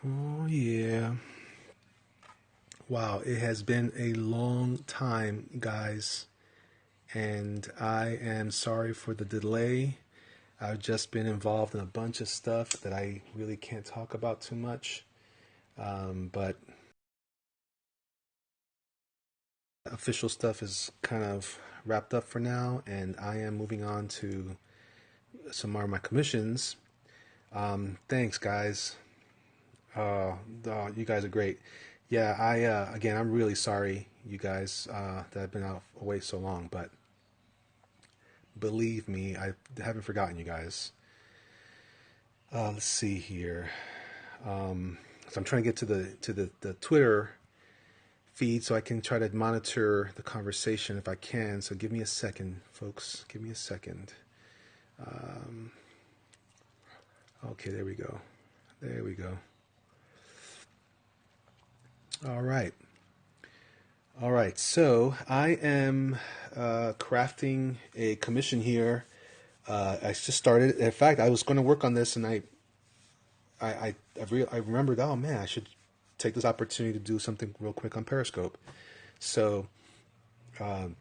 Oh, yeah. Wow, it has been a long time, guys, and I am sorry for the delay. I've just been involved in a bunch of stuff that I really can't talk about too much. But official stuff is kind of wrapped up for now, and I am moving on to some more of my commissions. Thanks, guys. You guys are great. Yeah, again, I'm really sorry, you guys, that I've been out away so long, but believe me, I haven't forgotten you guys. Let's see here. So I'm trying to get to the Twitter feed so I can try to monitor the conversation if I can. So give me a second, folks. Give me a second. Um, okay, there we go. There we go. All right. All right. So I am crafting a commission here. I just started. In fact, I was going to work on this, and I remembered. Oh man, I should take this opportunity to do something real quick on Periscope. So, um,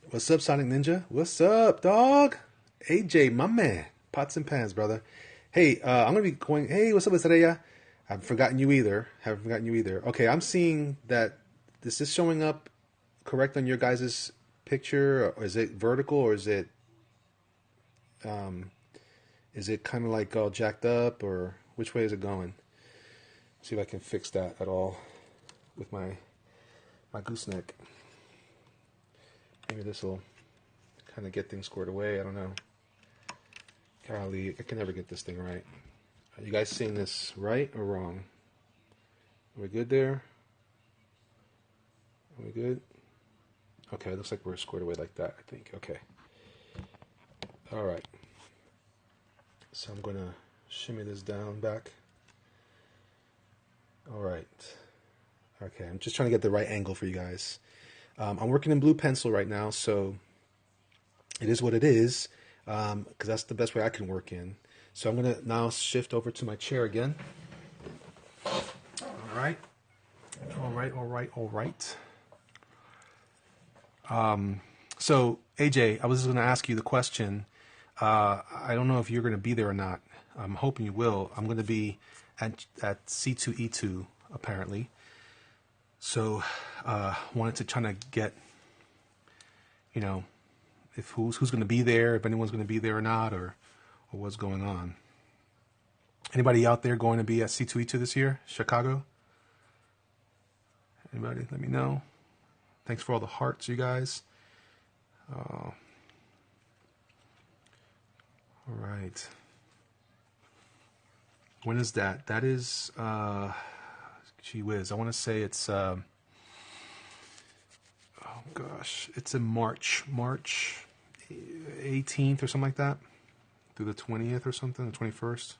what's up, Sonic Ninja? What's up, dog? AJ, my man. Pots and pans, brother. Hey, I'm gonna be going. Hey, what's up, Estrella? I haven't forgotten you either. Haven't forgotten you either. Okay, I'm seeing that. Is this showing up correct on your guys' picture, or is it vertical, or um, is it kind of like all jacked up, or which way is it going? See if I can fix that at all with my gooseneck. Maybe this will kind of get things squared away. I don't know. Golly, I can never get this thing right. Are you guys seeing this right or wrong? Are we good there? Are we good? Okay, it looks like we're squared away like that, I think. Okay. All right. So I'm going to shimmy this down back. All right. Okay, I'm just trying to get the right angle for you guys. I'm working in blue pencil right now, so it is what it is, because that's the best way I can work in. So I'm going to now shift over to my chair again. All right. All right, all right, all right. So, AJ, I was going to ask you the question. I don't know if you're going to be there or not. I'm hoping you will. I'm going to be at C2E2, apparently. So, wanted to try to get, you know, if who's going to be there, if anyone's going to be there or not, or what's going on. Anybody out there going to be at C2E2 this year, Chicago? Anybody? Let me know. Thanks for all the hearts, you guys. All right. When is that? That is, gee whiz. I want to say it's, oh gosh, it's in March 18th or something like that, through the 20th or something, the 21st.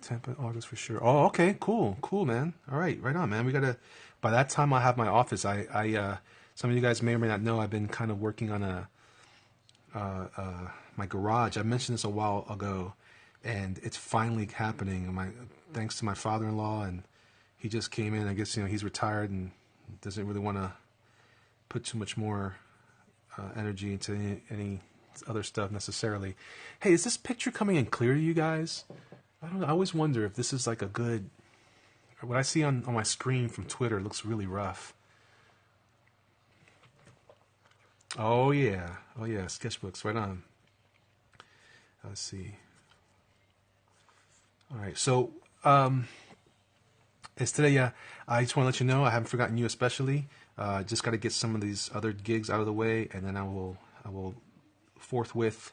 10th of August for sure. Oh, okay, cool, man. All right, right on, man. We gotta. By that time, I'll have my office. Some of you guys may or may not know I've been kind of working on my garage. I mentioned this a while ago, and it's finally happening. Thanks to my father-in-law, and he just came in. I guess he's retired and doesn't really want to put too much more energy into any other stuff necessarily. Hey, is this picture coming in clear to you guys? I don't know. I always wonder if this is like a good. What I see on my screen from Twitter looks really rough. Oh yeah, sketchbooks, right on. Let's see. All right, so Estrella, I just want to let you know I haven't forgotten you especially. Just got to get some of these other gigs out of the way, and then I will forthwith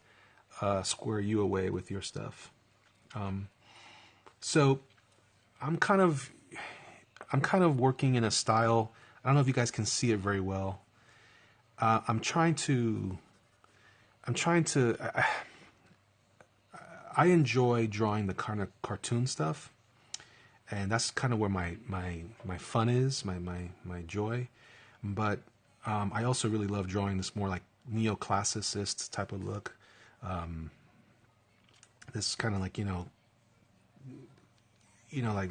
square you away with your stuff. So I'm kind of working in a style. I don't know if you guys can see it very well. I'm trying to. I enjoy drawing the kind of cartoon stuff, and that's kind of where my fun is, my joy. But I also really love drawing this more like neoclassicist type of look. this kind of like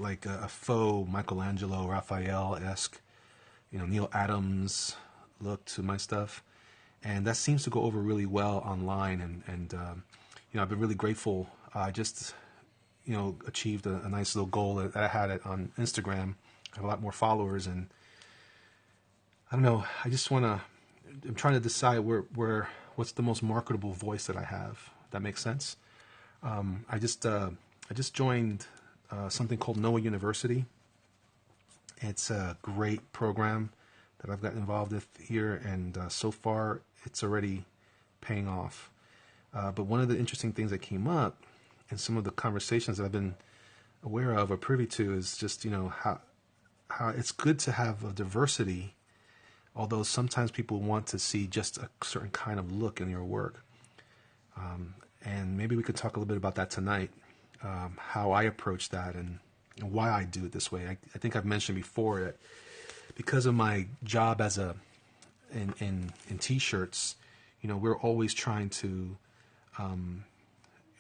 like a faux Michelangelo, Raphael-esque, Neil Adams look to my stuff, and that seems to go over really well online. And I've been really grateful. I just achieved a nice little goal that I had it on Instagram. I have a lot more followers, and I don't know. I'm trying to decide what's the most marketable voice that I have. That makes sense. I just joined something called Noah University. It's a great program that I've gotten involved with here, and so far it's already paying off. But one of the interesting things that came up in some of the conversations that I've been aware of or privy to is just how it's good to have a diversity, although sometimes people want to see just a certain kind of look in your work. And maybe we could talk a little bit about that tonight, how I approach that and why I do it this way. I think I've mentioned before that because of my job as in t-shirts, we're always trying to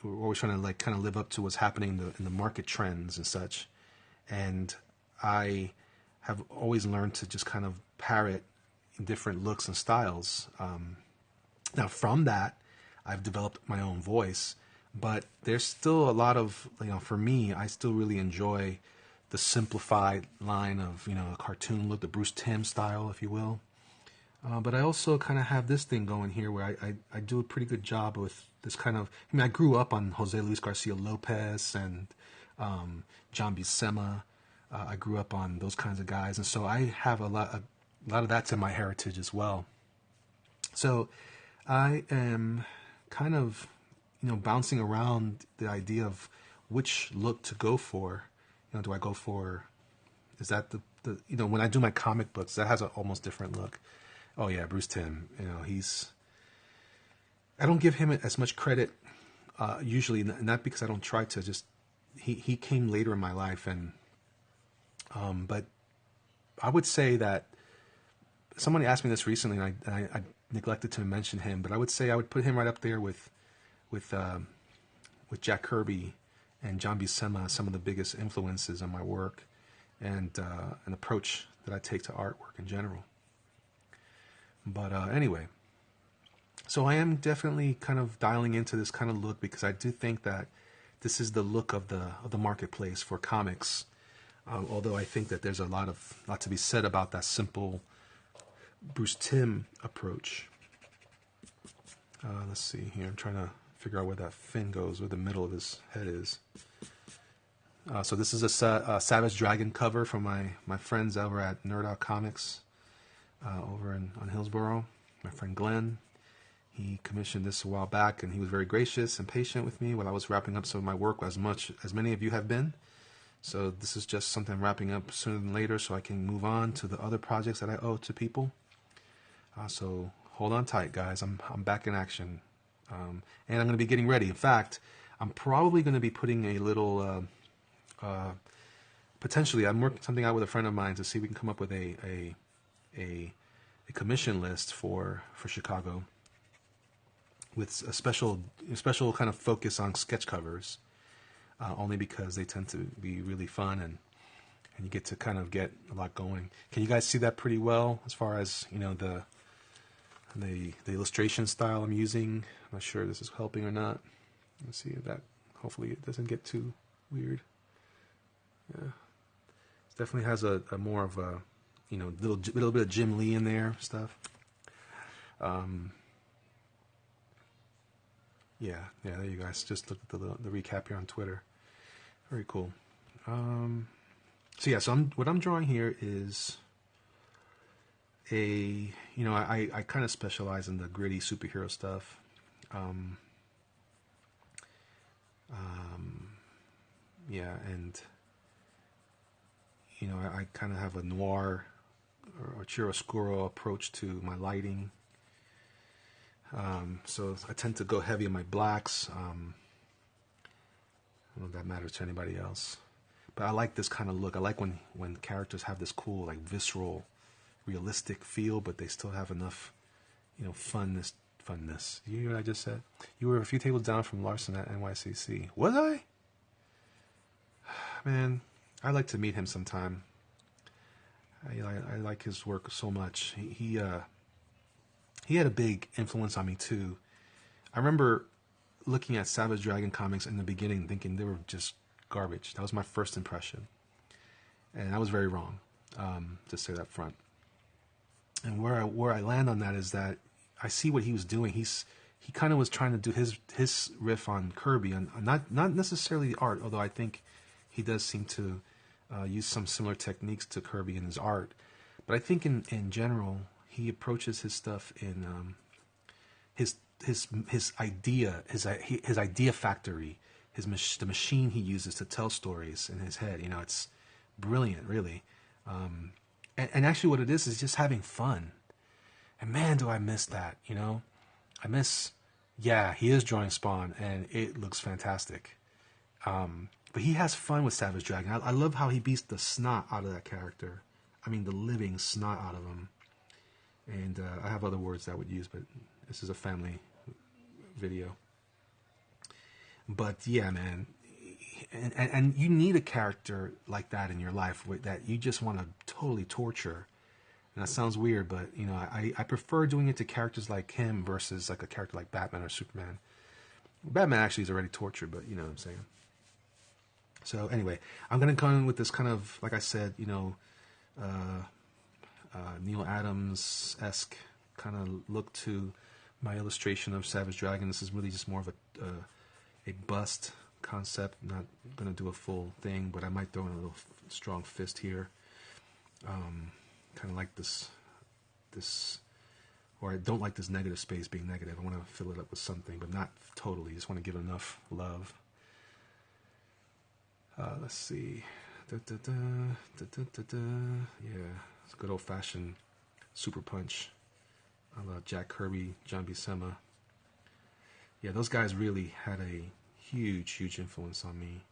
like kind of live up to what's happening in the market trends and such. And I have always learned to just kind of parrot different looks and styles. Now from that, I've developed my own voice, but there's still a lot of, for me, I still really enjoy the simplified line of, a cartoon look, the Bruce Timm style, if you will. But I also kind of have this thing going here where I do a pretty good job with this kind of, I grew up on Jose Luis Garcia Lopez and John Buscema. I grew up on those kinds of guys. And so I have a lot of that's in my heritage as well. So I am kind of, bouncing around the idea of which look to go for. Do I go for, is that the when I do my comic books, that has an almost different look. Oh yeah, Bruce Timm, I don't give him as much credit, usually, not because I don't try to, just, he came later in my life, and, but I would say that, somebody asked me this recently, and I neglected to mention him, but I would say I would put him right up there with Jack Kirby and John Buscema, some of the biggest influences on my work, and an approach that I take to artwork in general. But anyway, so I am definitely kind of dialing into this kind of look because I do think that this is the look of the marketplace for comics. Although I think that there's a lot to be said about that simple Bruce Timm approach. Let's see here. I'm trying to figure out where that fin goes, where the middle of his head is. So this is a Savage Dragon cover from my friends over at Nerd Out Comics over on Hillsborough. My friend Glenn. He commissioned this a while back, and he was very gracious and patient with me while I was wrapping up some of my work, as much as many of you have been. So this is just something I'm wrapping up sooner than later so I can move on to the other projects that I owe to people. So hold on tight, guys. I'm back in action. And I'm going to be getting ready. In fact, I'm probably going to be putting a little, potentially, I'm working something out with a friend of mine to see if we can come up with a commission list for Chicago with a special kind of focus on sketch covers, only because they tend to be really fun and you get to kind of get a lot going. Can you guys see that pretty well as far as, the illustration style I'm using? I'm not sure if this is helping or not. Let's see if that, hopefully it doesn't get too weird. Yeah. It definitely has a more of a, little bit of Jim Lee in there stuff. Yeah, there you guys. Just look at the recap here on Twitter. Very cool. So what I'm drawing here is I kind of specialize in the gritty superhero stuff. And I kind of have a noir or chiaroscuro approach to my lighting. So I tend to go heavy on my blacks. I don't know if that matters to anybody else. But I like this kind of look. I like when characters have this cool, like, visceral, realistic feel, but they still have enough, funness funness. You hear what I just said? You were a few tables down from Larson at NYCC. Was I? Man, I'd like to meet him sometime. I like his work so much. He had a big influence on me too. I remember looking at Savage Dragon comics in the beginning, thinking they were just garbage. That was my first impression, and I was very wrong. To say that front. And where I land on that is that I see what he was doing. He kind of was trying to do his riff on Kirby, and not necessarily the art, although I think he does seem to use some similar techniques to Kirby in his art. But I think in general, he approaches his stuff in his idea factory, the machine he uses to tell stories in his head. It's brilliant, really. And actually, what it is just having fun. And man, do I miss that. I miss. Yeah, he is drawing Spawn, and it looks fantastic. But he has fun with Savage Dragon. I love how he beats the snot out of that character. I mean, the living snot out of him. And I have other words that I would use, but this is a family video. But yeah, man. And you need a character like that in your life that you just want to totally torture. And that sounds weird, but I prefer doing it to characters like him versus like a character like Batman or Superman. Batman actually is already tortured, but you know what I'm saying. So anyway, I'm gonna come in with this kind of, like I said, Neil Adams-esque kind of look to my illustration of Savage Dragon. This is really just more of a bust concept. Not gonna do a full thing, but I might throw in a little strong fist here. Kind of like this, or I don't like this negative space being negative. I want to fill it up with something, but not totally. Just want to give enough love. Let's see. Yeah, it's a good old-fashioned super punch. I love Jack Kirby, John Buscema. Yeah, those guys really had a huge influence on me.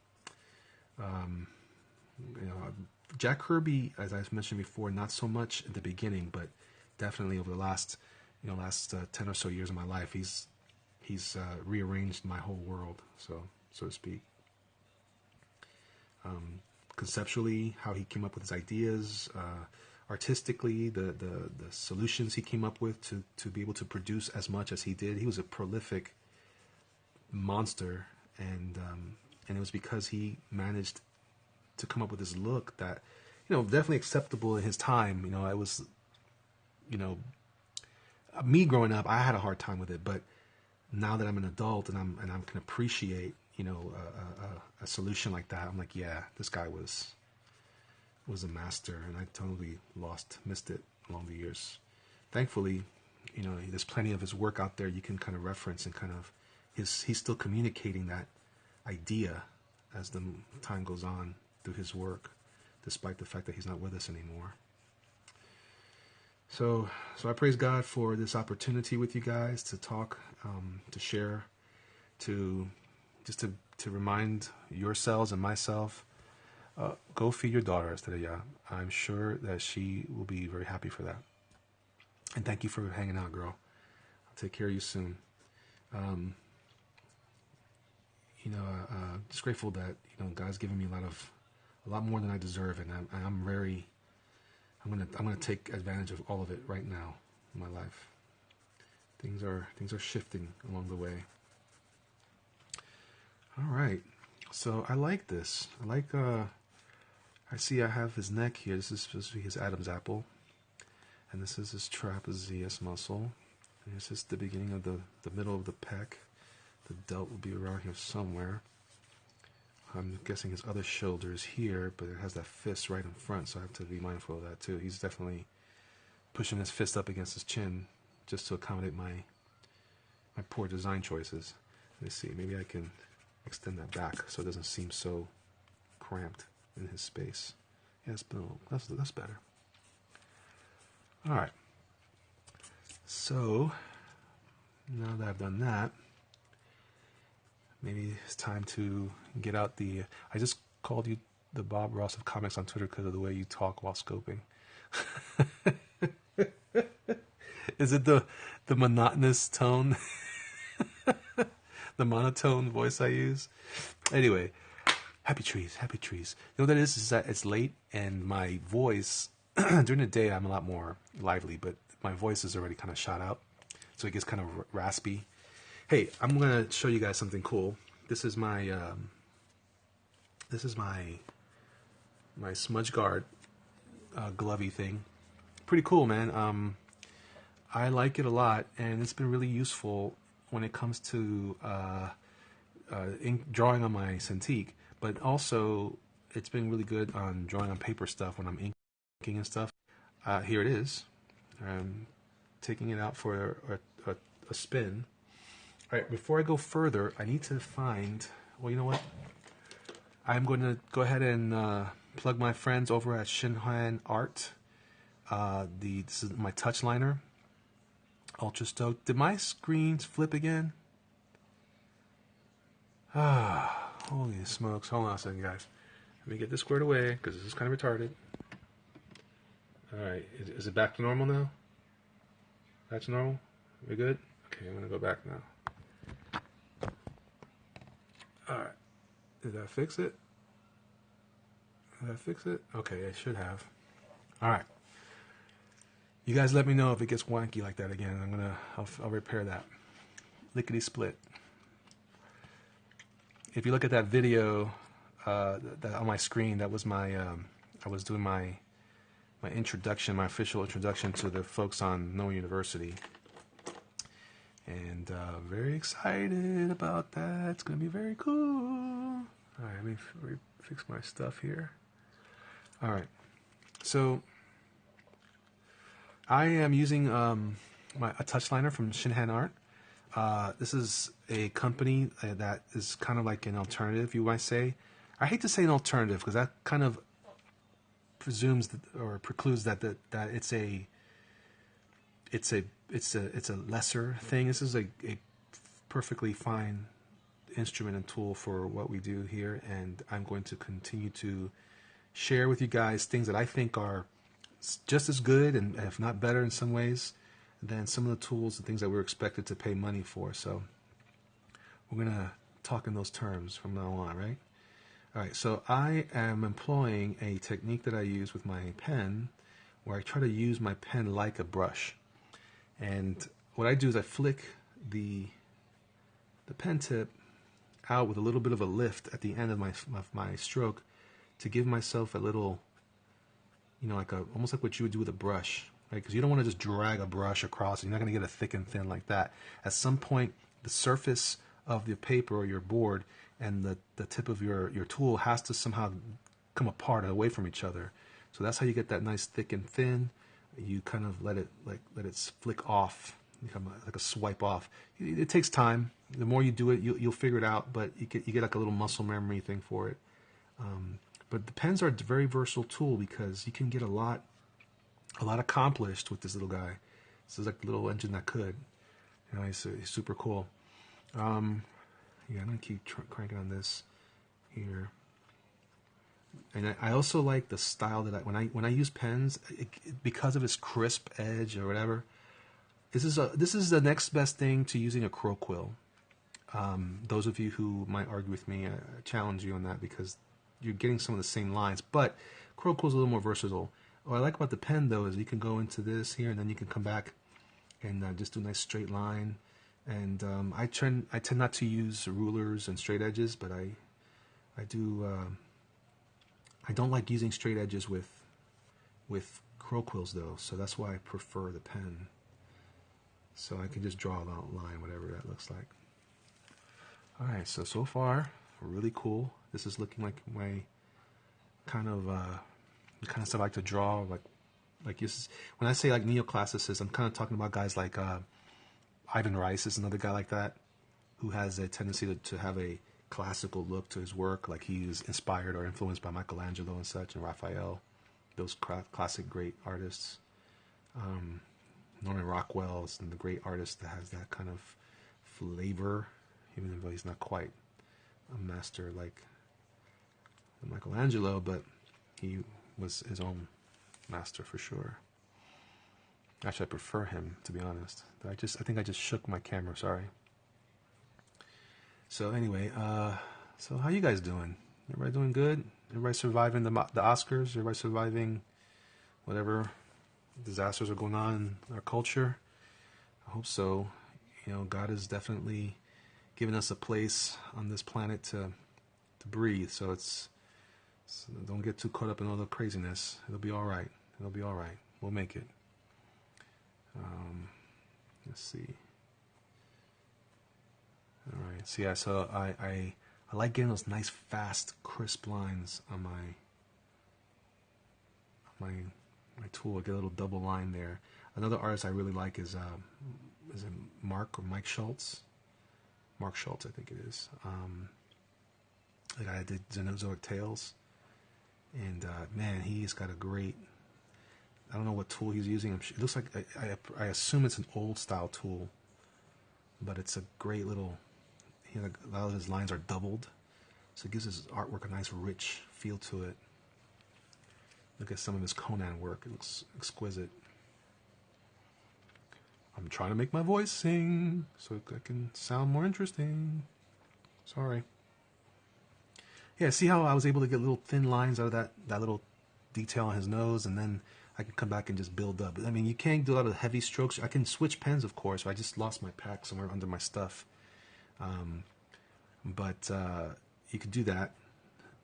Jack Kirby, as I mentioned before, not so much at the beginning, but definitely over the last 10 or so years of my life, he's rearranged my whole world, so to speak. Conceptually, how he came up with his ideas, artistically, the solutions he came up with to be able to produce as much as he did. He was a prolific monster, and it was because he managed to come up with this look that, definitely acceptable in his time. It was, me growing up, I had a hard time with it, but now that I'm an adult and I can appreciate, a solution like that, I'm like, yeah, this guy was a master, and I totally missed it along the years. Thankfully, there's plenty of his work out there you can kind of reference, and kind of he's still communicating that idea as the time goes on through his work, despite the fact that he's not with us anymore. So I praise God for this opportunity with you guys to talk, to share, to remind yourselves and myself, go feed your daughter, Estrella. I'm sure that she will be very happy for that. And thank you for hanging out, girl. I'll take care of you soon. Just grateful that God's given me a lot more than I deserve, and I'm gonna take advantage of all of it right now in my life. Things are shifting along the way. All right, so I like this. I see I have his neck here. This is supposed to be his Adam's apple, and this is his trapezius muscle. And this is the beginning of the middle of the pec. The delt will be around here somewhere. I'm guessing his other shoulder is here, but it has that fist right in front, so I have to be mindful of that too. He's definitely pushing his fist up against his chin just to accommodate my poor design choices. Let's see, maybe I can extend that back so it doesn't seem so cramped in his space. Yeah, that's better. All right. So now that I've done that, maybe it's time to get out I just called you the Bob Ross of comics on Twitter because of the way you talk while scoping. Is it the the monotonous tone, the monotone voice I use. Anyway, happy trees, happy trees. You know what that is that it's late and my voice, during the day I'm a lot more lively, but my voice is already kind of shot out. So it gets kind of raspy. Hey, I'm going to show you guys something cool. This is my smudge guard glovey thing. Pretty cool, man. I like it a lot, and it's been really useful when it comes to drawing on my Cintiq, but also it's been really good on drawing on paper stuff when I'm inking and stuff. Here it is. I'm taking it out for a spin. All right, before I go further, I need to find, well, you know what? I'm going to go ahead and plug my friends over at Shinhan Art. This is my touch liner. Ultra stoked. Did my screens flip again? Holy smokes. Hold on a second, guys. Let me get this squared away, because this is kind of retarded. Alright, is it back to normal now? That's normal? We good? Okay, I'm going to go back now. Alright. Did that fix it? Did that fix it? Okay, it should have. Alright. You guys let me know if it gets wanky like that again. I'll repair that. Lickety split. If you look at that video that on my screen, that was my I was doing my introduction, my official introduction to the folks on No University, and very excited about that. It's gonna be very cool. All right, let me fix my stuff here. All right, so I am using a touch liner from Shinhan Art. This is a company that is kind of like an alternative, you might say. I hate to say an alternative because that kind of presumes or precludes that it's a lesser thing. This is a perfectly fine instrument and tool for what we do here, and I'm going to continue to share with you guys things that I think are just as good and if not better in some ways than some of the tools and things that we're expected to pay money for. So we're going to talk in those terms from now on, right? All right, so I am employing a technique that I use with my pen where I try to use my pen like a brush. And what I do is I flick the pen tip out with a little bit of a lift at the end of my stroke to give myself a little, you know, almost like what you would do with a brush, right? Because you don't want to just drag a brush across. You're not going to get a thick and thin like that. At some point, the surface of the paper or your board and the tip of your tool has to somehow come apart away from each other. So that's how you get that nice thick and thin. You kind of let it flick off, become like a swipe off. It takes time. The more you do it, you'll figure it out. But you get like a little muscle memory thing for it. But the pens are a very versatile tool because you can get a lot accomplished with this little guy. This is like the little engine that could. You know, he's super cool. Yeah, I'm gonna keep cranking on this here. And I also like the style that when I use pens, because of its crisp edge or whatever. This is the next best thing to using a crow quill. Those of you who might argue with me, I challenge you on that because you're getting some of the same lines, but crow quill's a little more versatile. What I like about the pen though is you can go into this here and then you can come back and just do a nice straight line. And I tend not to use rulers and straight edges, but I don't like using straight edges with crow quills though, so that's why I prefer the pen. So I can just draw a line, whatever that looks like. All right, so far really cool. This is looking like my kind of the kind of stuff I like to draw. Like this is, when I say like neoclassicists, I'm kind of talking about guys like Ivan Rice is another guy like that, who has a tendency to have a classical look to his work, like he's inspired or influenced by Michelangelo and such, and Raphael, those classic great artists. Norman Rockwell is the great artist that has that kind of flavor, even though he's not quite a master like Michelangelo, but he was his own master for sure. Actually, I prefer him, to be honest. I think I just shook my camera. Sorry. So anyway, so how you guys doing? Everybody doing good? Everybody surviving the Oscars? Everybody surviving whatever disasters are going on in our culture? I hope so. You know, God has definitely given us a place on this planet to breathe. So don't get too caught up in all the craziness. It'll be all right. It'll be all right. We'll make it. Let's see. All right. So yeah. So I like getting those nice, fast, crisp lines on my tool. I get a little double line there. Another artist I really like is it Mark or Mike Schultz? Mark Schultz, I think it is. The guy that did Xenozoic Tales. And man, he's got a great. I don't know what tool he's using. It looks like I assume it's an old style tool, but it's a great little. A lot of his lines are doubled, so it gives his artwork a nice, rich feel to it. Look at some of his Conan work; it looks exquisite. I'm trying to make my voice sing so I can sound more interesting. Sorry. Yeah, see how I was able to get little thin lines out of that little detail on his nose, and then I can come back and just build up. I mean, you can't do a lot of heavy strokes. I can switch pens, of course. I just lost my pack somewhere under my stuff. But you could do that.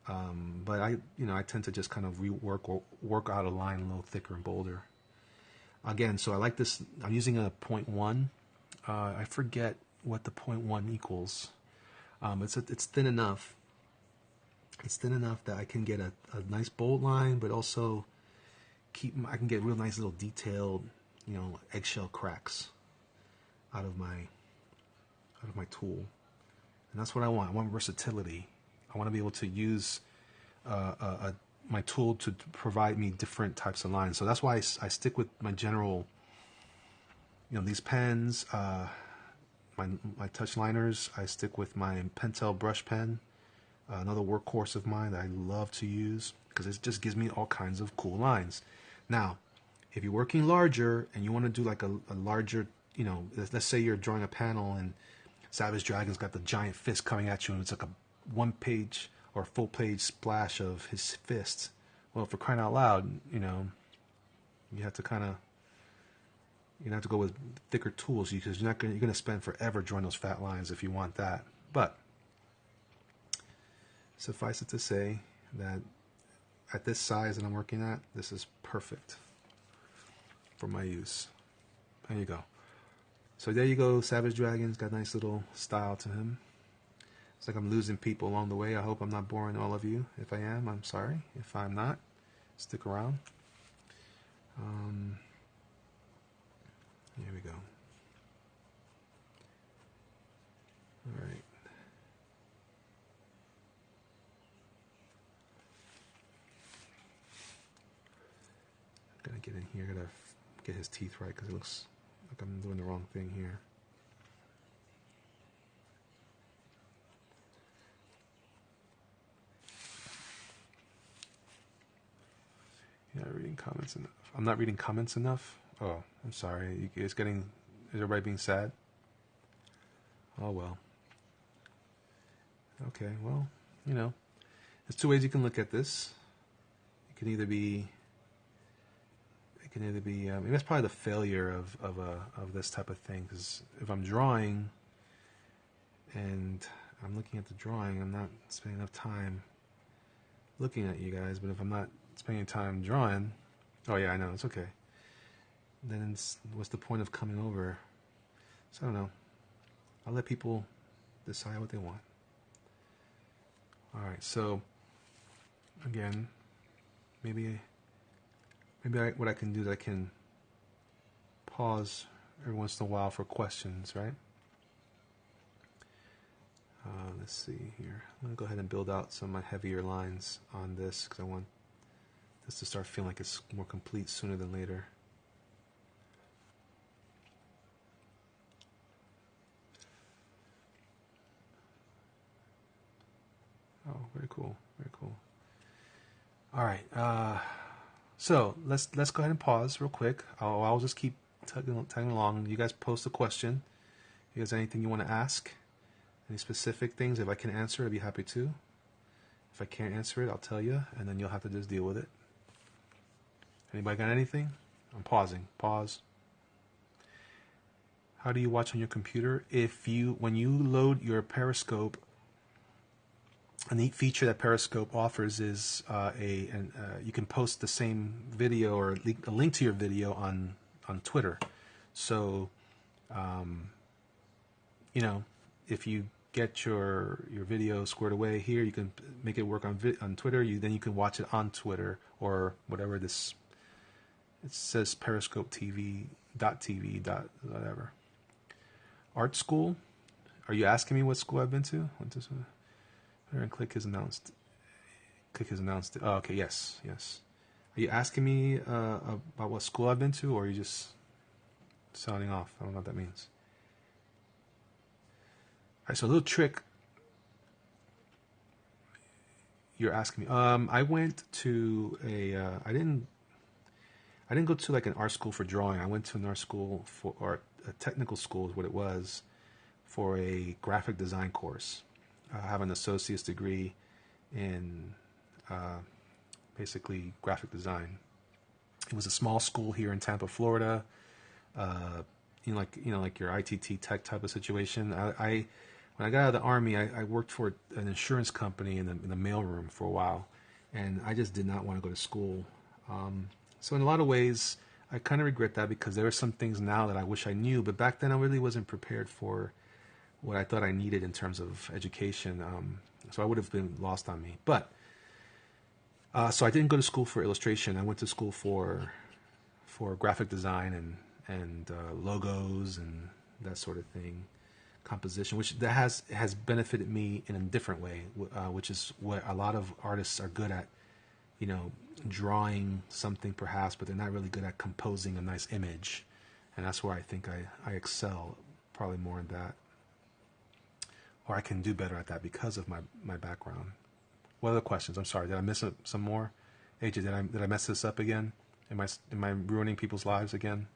But I tend to just kind of work out a line a little thicker and bolder. Again, so I like this. I'm using a 0.1. I forget what the 0.1 equals. It's thin enough. It's thin enough that I can get a nice bold line, but also I can get real nice little detailed, eggshell cracks out of my tool. And that's what I want. I want versatility. I want to be able to use my tool to provide me different types of lines. So that's why I stick with my general, these pens, my touch liners. I stick with my Pentel brush pen, another workhorse of mine that I love to use because it just gives me all kinds of cool lines. Now, if you're working larger and you want to do like a larger, let's say you're drawing a panel and Savage Dragon's got the giant fist coming at you and it's like a one-page or full-page splash of his fist. Well, for crying out loud, you have to go with thicker tools because you're going to spend forever drawing those fat lines if you want that. But suffice it to say that at this size that I'm working at, this is perfect for my use. There you go. So there you go, Savage Dragon's got a nice little style to him. It's like I'm losing people along the way. I hope I'm not boring all of you. If I am, I'm sorry. If I'm not, stick around. Here we go. All right. Gotta get in here. Gotta get his teeth right because it looks like I'm doing the wrong thing here. Yeah, reading comments enough. I'm not reading comments enough. Oh, I'm sorry. Is everybody being sad? Oh well. Okay, well, there's two ways you can look at this. It can either be. Maybe that's probably the failure of this type of thing. Because if I'm drawing, and I'm looking at the drawing, I'm not spending enough time looking at you guys. But if I'm not spending time drawing, oh yeah, I know, it's okay. Then what's the point of coming over? So I don't know. I'll let people decide what they want. All right, so again, maybe what I can do is I can pause every once in a while for questions, right? Let's see here. I'm going to go ahead and build out some of my heavier lines on this because I want this to start feeling like it's more complete sooner than later. Oh, very cool, very cool. All right, so let's go ahead and pause real quick. I'll just keep tagging along. You guys post a question. You guys, anything you want to ask? Any specific things? If I can answer, I'd be happy to. If I can't answer it, I'll tell you, and then you'll have to just deal with it. Anybody got anything? I'm pausing. Pause. How do you watch on your computer? When you load your Periscope, a neat feature that Periscope offers is you can post the same video or a link to your video on Twitter. So, if you get your video squared away here, you can make it work on Twitter. Then you can watch it on Twitter or whatever this. It says Periscope TV whatever. Art school. Are you asking me what school I've been to? And click is announced. Oh, okay. Yes. Are you asking me about what school I've been to, or are you just sounding off? I don't know what that means. All right, so a little trick you're asking me. I went to I didn't go to like an art school for drawing. I went to an art school or a technical school is what it was, for a graphic design course. I have an associate's degree in basically graphic design. It was a small school here in Tampa, Florida. Like your ITT Tech type of situation. When I got out of the Army, I worked for an insurance company in the mailroom for a while, and I just did not want to go to school. So in a lot of ways, I kind of regret that, because there are some things now that I wish I knew, but back then I really wasn't prepared for what I thought I needed in terms of education. So I would have been lost on me. But so I didn't go to school for illustration. I went to school for graphic design and logos and that sort of thing, composition, which that has benefited me in a different way, which is what a lot of artists are good at. Drawing something perhaps, but they're not really good at composing a nice image, and that's where I think I excel probably more in that, or I can do better at that because of my background. What other questions? I'm sorry, did I miss some more? AJ, did I mess this up again? Am I ruining people's lives again?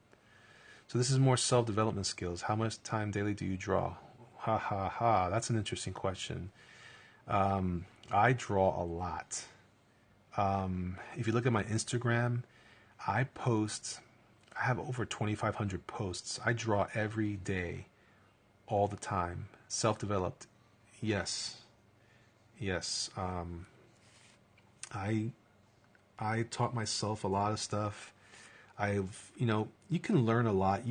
So this is more self-development skills. How much time daily do you draw? Ha ha ha. That's an interesting question. I draw a lot. If you look at my Instagram, I have over 2,500 posts. I draw every day, all the time. Self-developed. Yes. I taught myself a lot of stuff. You can learn a lot.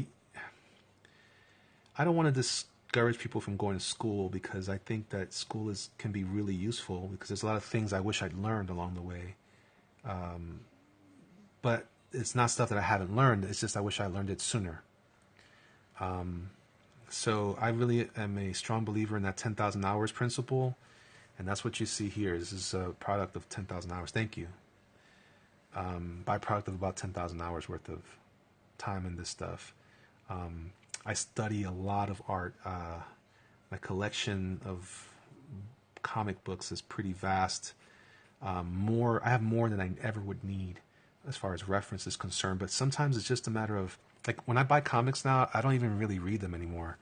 I don't want to discourage people from going to school, because I think that school can be really useful, because there's a lot of things I wish I'd learned along the way. But it's not stuff that I haven't learned. It's just I wish I learned it sooner. So I really am a strong believer in that 10,000 hours principle. And that's what you see here. This is a product of 10,000 hours. Thank you. Byproduct of about 10,000 hours worth of time in this stuff. I study a lot of art. My collection of comic books is pretty vast. I have more than I ever would need as far as reference is concerned. But sometimes it's just a matter of, like, when I buy comics now, I don't even really read them anymore.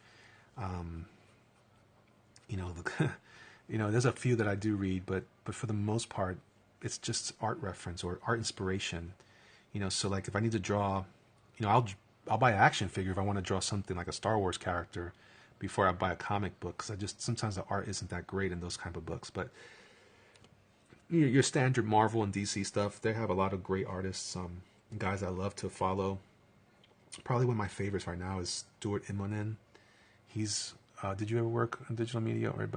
There's a few that I do read, but for the most part, it's just art reference or art inspiration. So like if I need to draw, I'll buy an action figure if I want to draw something like a Star Wars character before I buy a comic book, because sometimes the art isn't that great in those kind of books. But your standard Marvel and DC stuff, they have a lot of great artists, guys I love to follow. Probably one of my favorites right now is Stuart Immonen. He's did you ever work on digital media or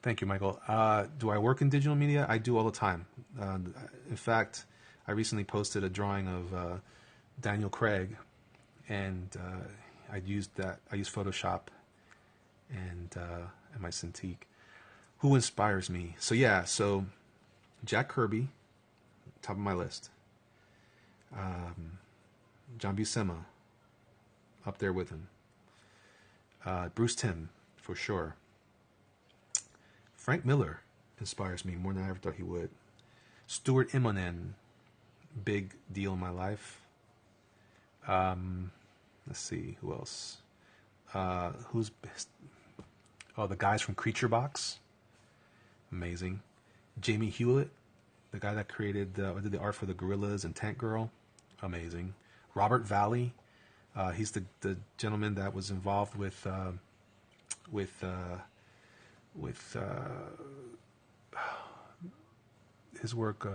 thank you, Michael. Do I work in digital media? I do all the time. In fact, I recently posted a drawing of Daniel Craig, and I used Photoshop and my Cintiq. Who inspires me? So Jack Kirby, top of my list. John Buscema, up there with him. Bruce Timm, for sure. Frank Miller inspires me more than I ever thought he would. Stuart Immonen, big deal in my life. Let's see who else. Who's the guys from Creature Box, amazing. Jamie Hewlett, the guy that created did the art for the Gorillas and Tank Girl, amazing. Robert Valley, he's the gentleman that was involved with his work.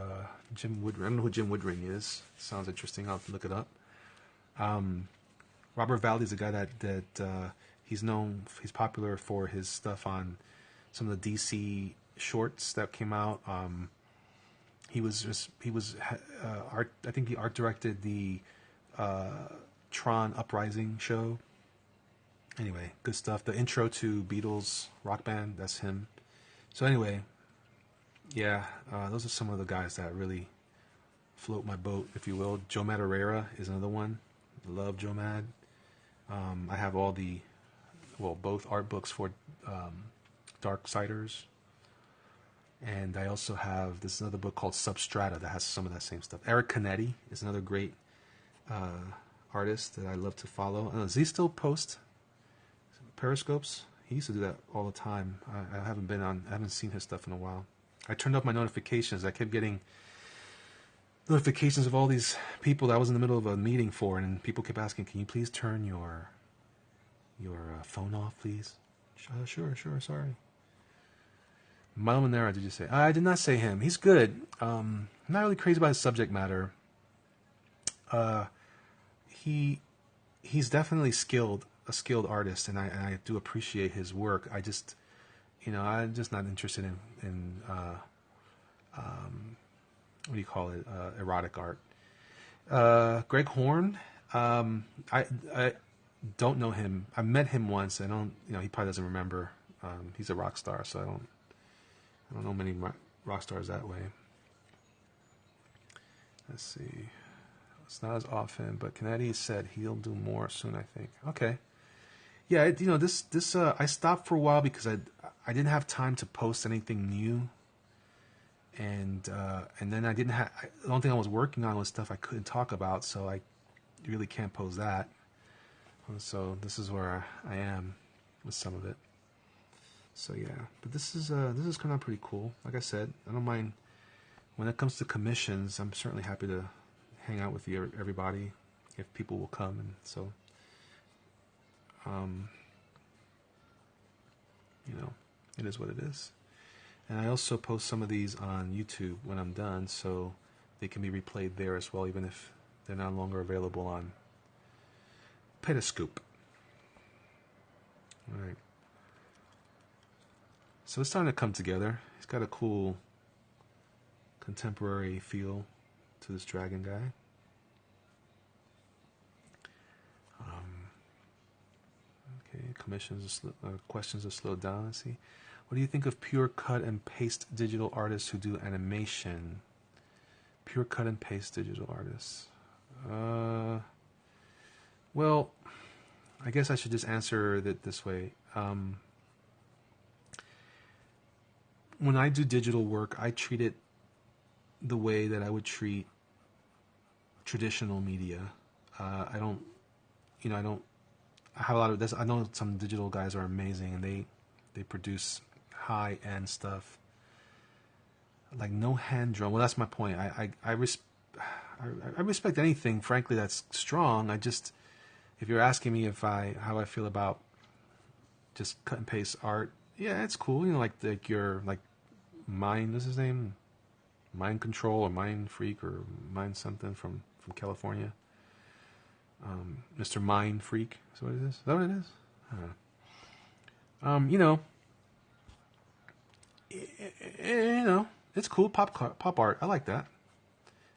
Jim Woodring. I don't know who Jim Woodring is. Sounds interesting. I'll have to look it up. Robert Valley is a guy that he's known. He's popular for his stuff on some of the DC shorts that came out. He was art. I think he art directed the Tron Uprising show. Anyway, good stuff. The intro to Beatles rock band, that's him. So anyway, yeah, those are some of the guys that really float my boat, if you will. Joe Madureira is another one. Love Joe Mad. I have both art books for Darksiders. And I also have this another book called Substrata that has some of that same stuff. Eric Canetti is another great artist that I love to follow. Does he still post Periscopes? He used to do that all the time. I haven't seen his stuff in a while. I turned off my notifications. I kept getting notifications of all these people that I was in the middle of a meeting for, and people kept asking, "Can you please turn your phone off, please?" Sure, sorry. Milo Manera, did you say? I did not say him. He's good. I'm not really crazy about his subject matter. He's definitely a skilled artist, and I do appreciate his work. I just, I'm just not interested in what do you call it? Erotic art. Greg Horn. I don't know him. I met him once. I don't. He probably doesn't remember. He's a rock star, so I don't know many rock stars that way. Let's see. It's not as often, but Kennedy said he'll do more soon, I think. Okay. Yeah, this I stopped for a while because I didn't have time to post anything new. And then I didn't have the only thing I was working on was stuff I couldn't talk about, so I really can't post that. So this is where I am with some of it. So yeah, but this is kind of pretty cool. Like I said, I don't mind when it comes to commissions. I'm certainly happy to hang out with everybody if people will come, and so it is what it is. And I also post some of these on YouTube when I'm done, so they can be replayed there as well, even if they're no longer available on Periscope. All right. So it's starting to come together. He's got a cool contemporary feel to this dragon guy. Okay, questions are slowed down. Let's see. What do you think of pure cut and paste digital artists who do animation? Pure cut and paste digital artists. Well, I guess I should just answer it this way. When I do digital work, I treat it the way that I would treat traditional media. I have a lot of this. I know some digital guys are amazing, and they produce high-end stuff. Like no hand drawn. Well, that's my point. I respect anything, frankly, that's strong. If you're asking me how I feel about just cut and paste art, yeah, it's cool. Like your Mind, what's his name? Mind Control or Mind Freak or Mind something from California. Mr. Mind Freak. Is that what it is? Is that what it is? I don't know. It's cool. Pop art. I like that.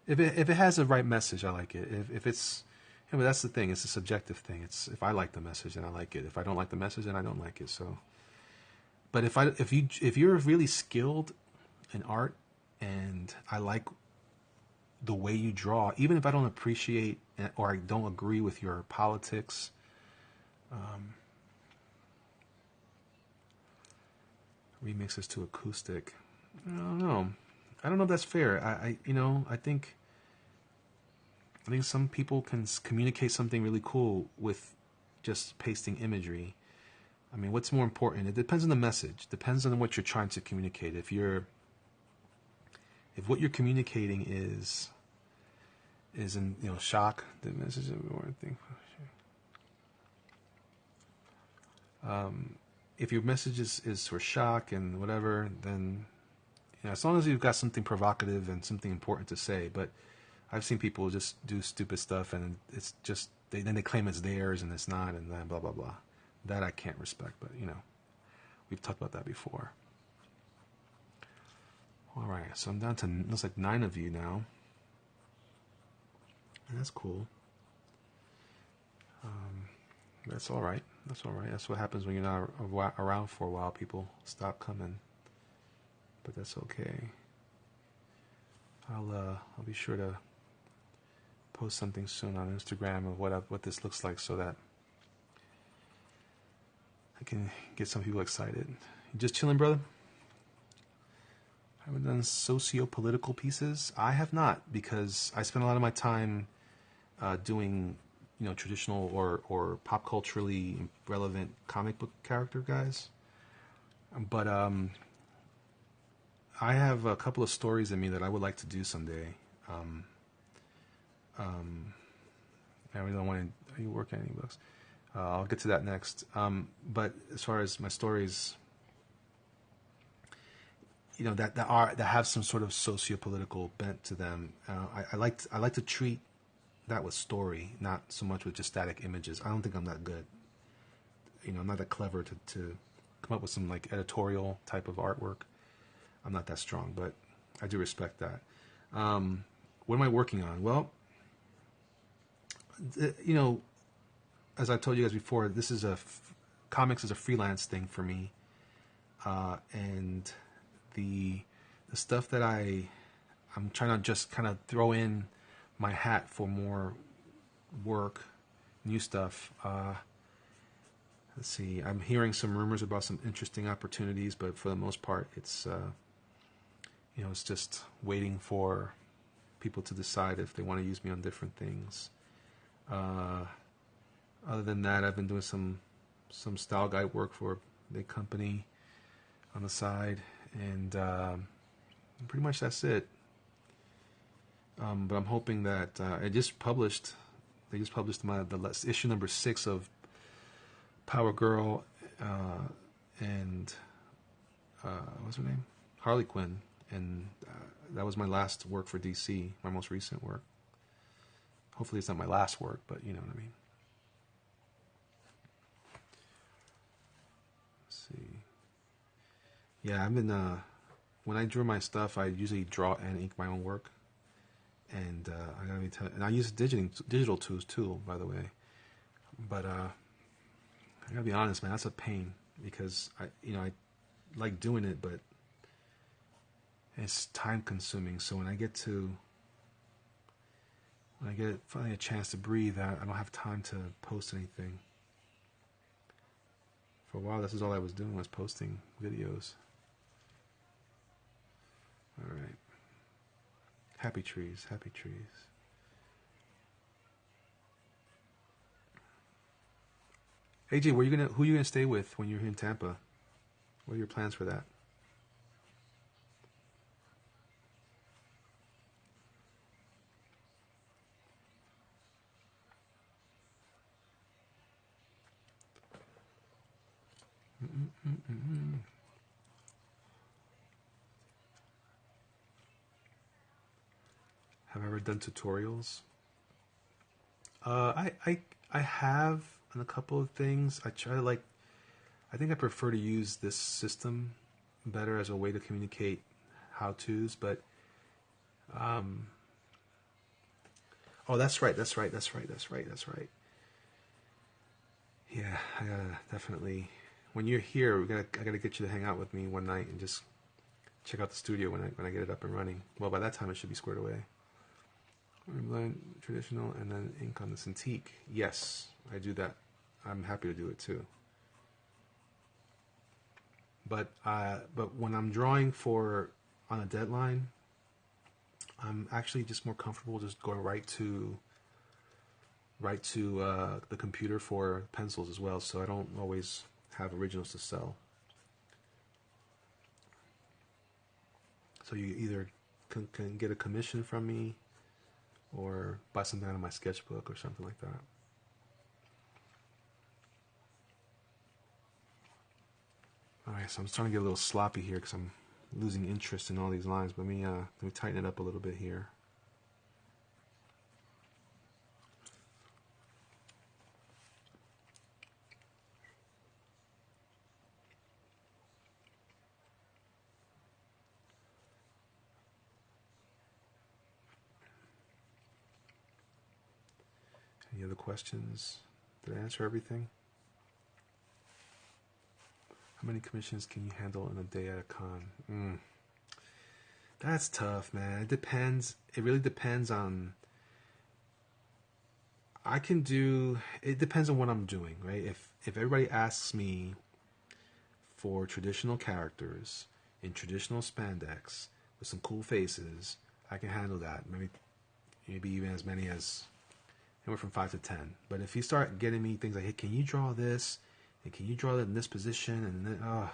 If it has the right message, I like it. If it's, but that's the thing. It's a subjective thing. It's if I like the message, then I like it. If I don't like the message, then I don't like it. So, but if you're really skilled in art and I like the way you draw, even if I don't appreciate or I don't agree with your politics, remixes to acoustic. I don't know. I don't know if that's fair. I think I think some people can communicate something really cool with just pasting imagery. I mean, what's more important? It depends on the message. Depends on what you're trying to communicate. If what you're communicating is in shock, the message is more thing. If your message is for shock and whatever, then as long as you've got something provocative and something important to say. But I've seen people just do stupid stuff and it's just then they claim it's theirs and it's not, and then blah blah blah. That I can't respect, but we've talked about that before. All right, so I'm down to looks like 9 of you now, and that's cool. That's all right. That's all right. That's what happens when you're not around for a while. People stop coming, but that's okay. I'll be sure to post something soon on Instagram of what this looks like, so that I can get some people excited. You just chilling, brother? I haven't done socio-political pieces. I have not, because I spend a lot of my time doing traditional or pop culturally relevant comic book character guys. But I have a couple of stories in me that I would like to do someday. I really don't want to. Are you working on any books? I'll get to that next. But as far as my stories, that have some sort of socio-political bent to them, I like to treat that with story, not so much with just static images. I don't think I'm that good. I'm not that clever to come up with some like editorial type of artwork. I'm not that strong, but I do respect that. What am I working on? Well, as I told you guys before, this is comics is a freelance thing for me, and the stuff that I'm trying to just kind of throw in my hat for more work, new stuff. Let's see. I'm hearing some rumors about some interesting opportunities, but for the most part, it's it's just waiting for people to decide if they want to use me on different things. Other than that, I've been doing some style guide work for a big company on the side, and pretty much that's it. But I'm hoping that they just published the issue number 6 of Power Girl, and what's her name? Harley Quinn, and that was my last work for DC, my most recent work. Hopefully it's not my last work, but you know what I mean. Let's see. Yeah, I've been when I drew my stuff, I usually draw and ink my own work, and I gotta be and I use digital tools too, by the way. But I gotta be honest, man, that's a pain, because I like doing it, but it's time consuming. So when I get finally a chance to breathe, I don't have time to post anything. For a while, this is all I was doing, was posting videos. All right. Happy trees, happy trees. AJ, who are you gonna stay with when you're here in Tampa? What are your plans for that? Have I ever done tutorials? I have on a couple of things. I try to I think I prefer to use this system better as a way to communicate how-tos, but oh, that's right. Yeah, I gotta definitely. When you're here, I gotta get you to hang out with me one night and just check out the studio when I get it up and running. Well, by that time it should be squared away. Blend traditional and then ink on the Cintiq. Yes, I do that. I'm happy to do it too. But when I'm drawing on a deadline, I'm actually just more comfortable just going right to write to the computer for pencils as well, so I don't always have originals to sell. So you either can get a commission from me or buy something out of my sketchbook or something like that. Alright, so I'm starting to get a little sloppy here because I'm losing interest in all these lines. But let me tighten it up a little bit here. Any other questions? Did I answer everything? How many commissions can you handle in a day at a con? That's tough, man. It depends. It really depends on... It depends on what I'm doing, right? If everybody asks me for traditional characters in traditional spandex with some cool faces, I can handle that. Maybe even as many as anywhere from 5 to 10. But if you start getting me things like, hey, can you draw this? And can you draw that in this position? And then,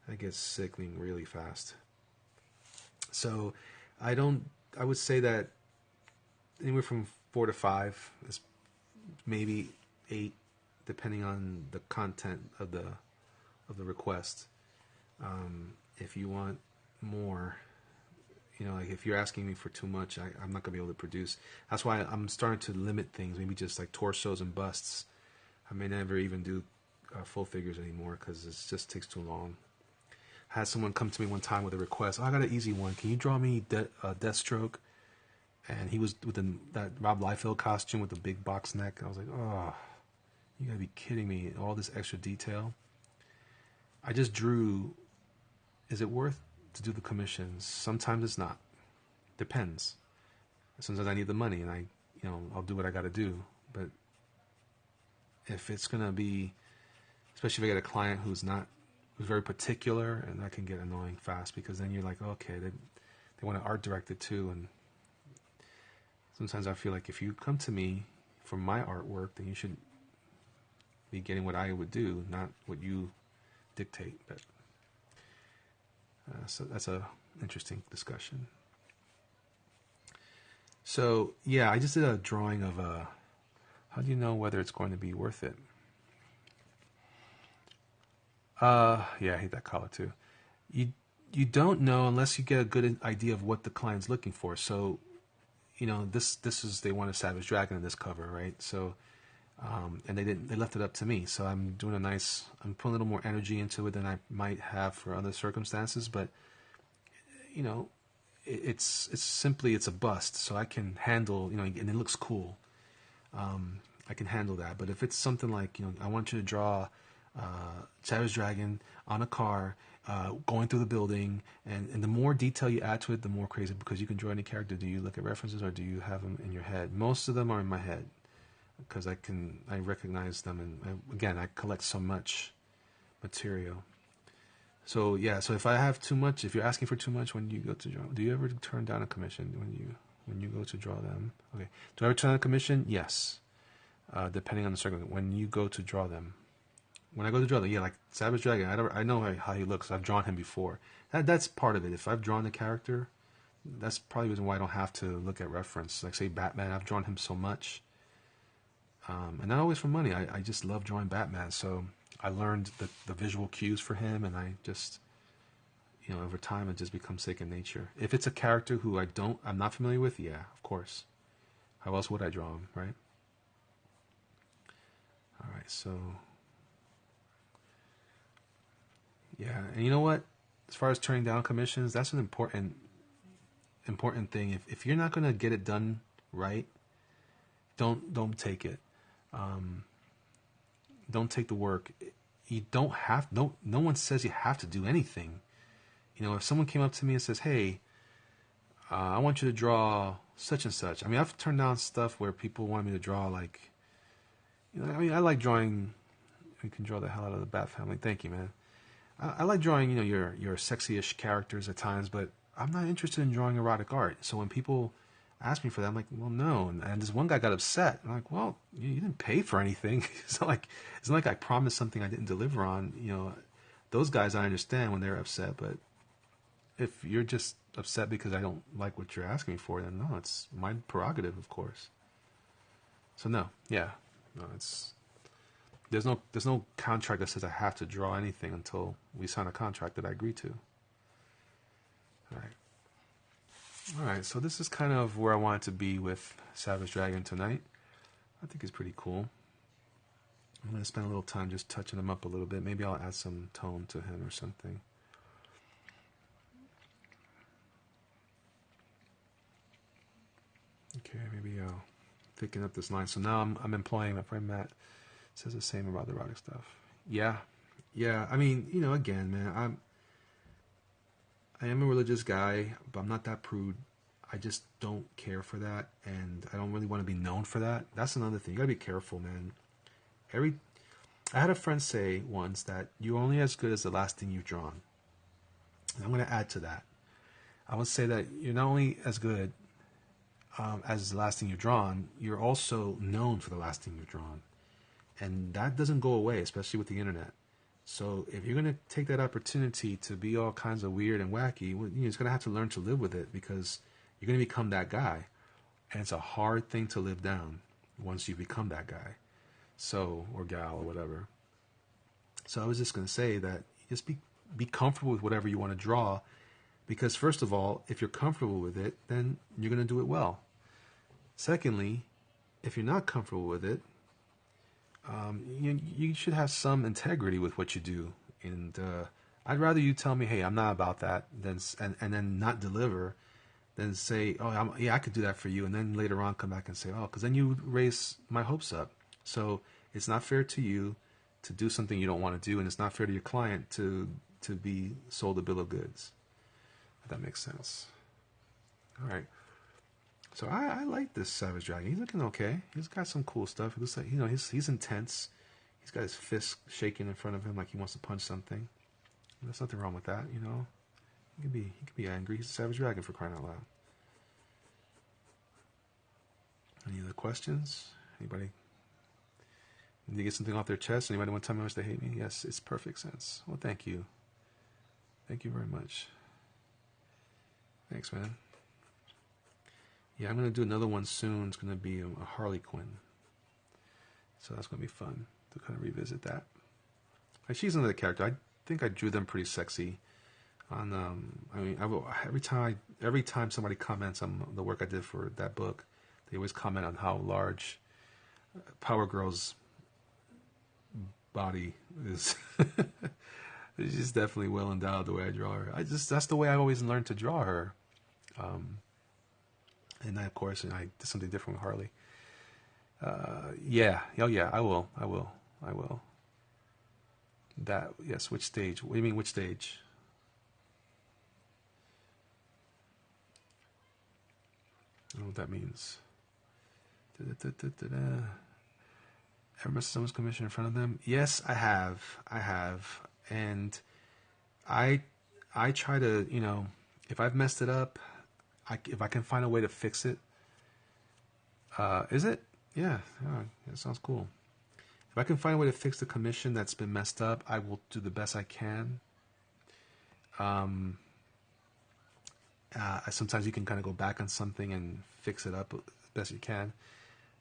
that gets sickening really fast. So I would say that anywhere from 4 to 5 is maybe 8, depending on the content of the request. If you want more, like if you're asking me for too much, I'm not gonna be able to produce. That's why I'm starting to limit things. Maybe just like torsos and busts. I may never even do full figures anymore because it just takes too long. I had someone come to me one time with a request. I got an easy one. Can you draw me Deathstroke? And he was with that Rob Liefeld costume with the big box neck. I was like, oh, you gotta be kidding me. All this extra detail. I just drew. Is it worth to do the commissions? Sometimes it's not. Depends. Sometimes I need the money and I'll do what I gotta do. But if it's gonna be, especially if I get a client who's very particular, and that can get annoying fast because then you're like, okay, they want to art direct it too, and sometimes I feel like if you come to me for my artwork, then you should be getting what I would do, not what you dictate. But so that's a interesting discussion. So yeah, I just did a drawing of how do you know whether it's going to be worth it? Yeah, I hate that color too. You don't know unless you get a good idea of what the client's looking for. So, this is, they want a Savage Dragon in this cover, right? So, and they left it up to me. So I'm putting a little more energy into it than I might have for other circumstances. But, it's simply a bust. So I can handle, and it looks cool. I can handle that. But if it's something like, I want you to draw Savage Dragon on a car, going through the building, and the more detail you add to it, the more crazy, because you can draw any character. Do you look at references or do you have them in your head? Most of them are in my head because I recognize them, and again, I collect so much material. So yeah, so if I have too much, if you're asking for too much when you go to draw, do you ever turn down a commission when you go to draw them? Okay, do I ever turn down a commission? Yes, depending on the circumstance. When you go to draw them. When I go to draw them, yeah, like Savage Dragon, I know how he looks. I've drawn him before. That's part of it. If I've drawn the character, that's probably the reason why I don't have to look at reference. Like, say, Batman, I've drawn him so much. And not always for money. I just love drawing Batman. So I learned the visual cues for him, and I just, over time, it just becomes second nature. If it's a character who I'm not familiar with, yeah, of course. How else would I draw him, right? All right, so... Yeah, and you know what? As far as turning down commissions, that's an important thing. If you're not going to get it done right, don't take it. Don't take the work. You don't have no one says you have to do anything. If someone came up to me and says, "Hey, I want you to draw such and such." I mean, I've turned down stuff where people want me to draw like, I like drawing. You can draw the hell out of the Bat Family. Thank you, man. I like drawing, your sexy-ish characters at times, but I'm not interested in drawing erotic art. So when people ask me for that. I'm like, well, no. And this one guy got upset. I'm like, well, you didn't pay for anything. It's not like I promised something I didn't deliver on. Those guys I understand when they're upset, but if you're just upset because I don't like what you're asking me for, then no, it's my prerogative, of course. So no, yeah, no, there's no contract that says I have to draw anything until we sign a contract that I agree to. All right. So this is kind of where I wanted to be with Savage Dragon tonight. I think it's pretty cool. I'm going to spend a little time just touching him up a little bit. Maybe I'll add some tone to him or something. Okay, maybe I'll thicken up this line. So now I'm employing my friend Matt. Says the same about the erotic stuff. Yeah. I mean, again, man, I am a religious guy, but I'm not that prude. I just don't care for that, and I don't really want to be known for that. That's another thing. You gotta be careful, man. I had a friend say once that you're only as good as the last thing you've drawn. And I'm gonna add to that. I would say that you're not only as good as the last thing you've drawn, you're also known for the last thing you've drawn, and that doesn't go away, especially with the internet. So if you're going to take that opportunity to be all kinds of weird and wacky, you're just going to have to learn to live with it, because you're going to become that guy. And it's a hard thing to live down once you become that guy. So, or gal or whatever. So I was just going to say that just be comfortable with whatever you want to draw, because first of all, if you're comfortable with it, then you're going to do it well. Secondly, if you're not comfortable with it, you should have some integrity with what you do, and I'd rather you tell me, "Hey, I'm not about that," and then not deliver, than say, "Oh, I could do that for you," and then later on come back and say, "Oh," because then you raise my hopes up. So it's not fair to you to do something you don't want to do, and it's not fair to your client to be sold a bill of goods. If that makes sense. All right. So I like this Savage Dragon. He's looking okay. He's got some cool stuff. It looks like, he's intense. He's got his fist shaking in front of him like he wants to punch something. There's nothing wrong with that, He can be angry. He's a Savage Dragon, for crying out loud. Any other questions? Anybody need to get something off their chest? Anybody want to tell me how much they hate me? Yes, it's perfect sense. Well, thank you. Thank you very much. Thanks, man. Yeah, I'm going to do another one soon. It's going to be a Harley Quinn. So that's going to be fun to kind of revisit that. Like, she's another character. I think I drew them pretty sexy. Every time somebody comments on the work I did for that book, they always comment on how large Power Girl's body is. She's definitely well endowed the way I draw her. That's the way I always learned to draw her. And of course, I did something different with Harley. Yeah. Oh, yeah. I will. That, yes. Which stage? What do you mean, which stage? I don't know what that means. Ever messed someone's commission in front of them? Yes, I have. And I try to, if I've messed it up, if I can find a way to fix it. Is it? Yeah. Oh, that sounds cool. If I can find a way to fix the commission that's been messed up, I will do the best I can. Sometimes you can kind of go back on something and fix it up as best you can.